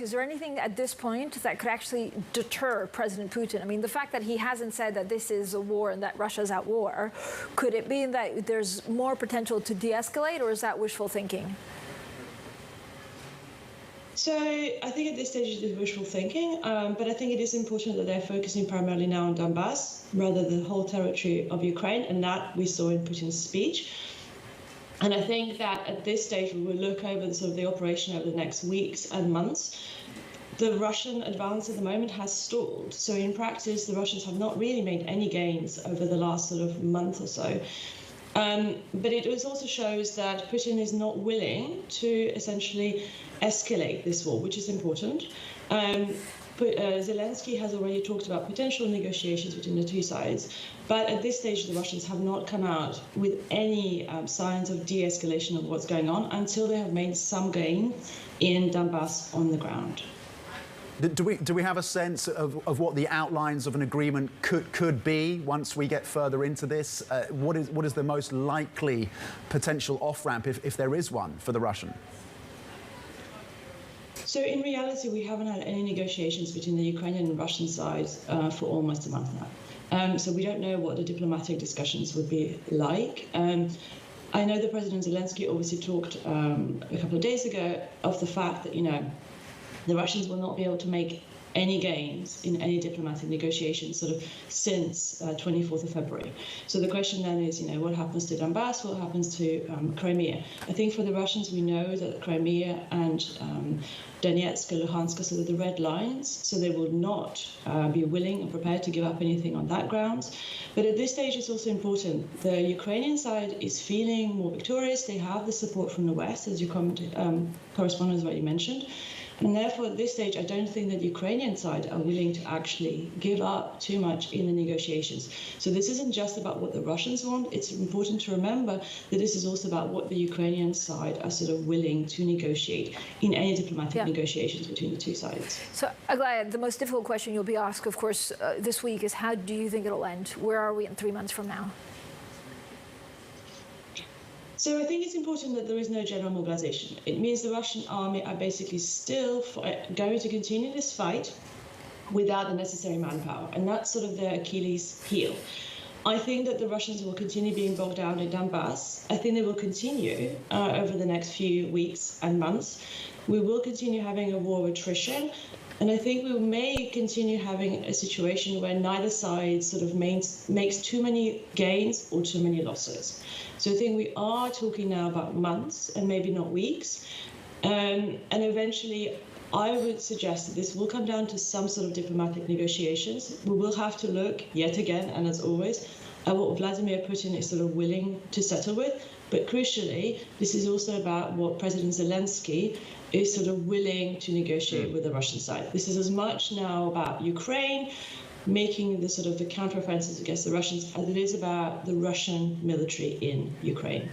Is there anything at this point that could actually deter President Putin? I mean, the fact that he hasn't said that this is a war and that Russia's at war, could it mean that there's more potential to de-escalate, or is that wishful thinking? So I think at this stage it is wishful thinking, but I think it is important that they're focusing primarily now on Donbass rather than the whole territory of Ukraine, and that we saw in Putin's speech. And I think that at this stage, we will look over the operation over the next weeks and months. The Russian advance at the moment has stalled. So in practice, the Russians have not really made any gains over the last month or so. But it also shows that Putin is not willing to essentially escalate this war, which is important. Zelensky has already talked about potential negotiations between the two sides, but at this stage the Russians have not come out with any signs of de-escalation of what's going on until they have made some gain in Donbass on the ground. Do we have a sense of what the outlines of an agreement could be once we get further into this? What is the most likely potential off-ramp, if there is one, for the Russian? So in reality, we haven't had any negotiations between the Ukrainian and Russian sides for almost a month now. So we don't know what the diplomatic discussions would be like. I know that President Zelensky obviously talked a couple of days ago of the fact that, the Russians will not be able to make any gains in any diplomatic negotiations since 24th of February. So the question then is, what happens to Donbass? What happens to Crimea? I think for the Russians, we know that Crimea and Donetsk and Luhansk are the red lines, so they will not be willing and prepared to give up anything on that grounds. But at this stage, it's also important. The Ukrainian side is feeling more victorious. They have the support from the West, as your correspondent has already mentioned. And therefore, at this stage, I don't think that the Ukrainian side are willing to actually give up too much in the negotiations. So this isn't just about what the Russians want. It's important to remember that this is also about what the Ukrainian side are willing to negotiate in any diplomatic negotiations between the two sides. So, Aglaya, the most difficult question you'll be asked, of course, this week is how do you think it'll end? Where are we in 3 months from now? So I think it's important that there is no general mobilization. It means the Russian army are basically still going to continue this fight without the necessary manpower. And that's their Achilles heel. I think that the Russians will continue being bogged down in Donbass. I think they will continue over the next few weeks and months. We will continue having a war attrition. And I think we may continue having a situation where neither side makes too many gains or too many losses. So I think we are talking now about months and maybe not weeks. And eventually, I would suggest that this will come down to some diplomatic negotiations. We will have to look yet again, and as always, at what Vladimir Putin is willing to settle with. But crucially, this is also about what President Zelensky is willing to negotiate with the Russian side. This is as much now about Ukraine making the the counteroffensives against the Russians as it is about the Russian military in Ukraine.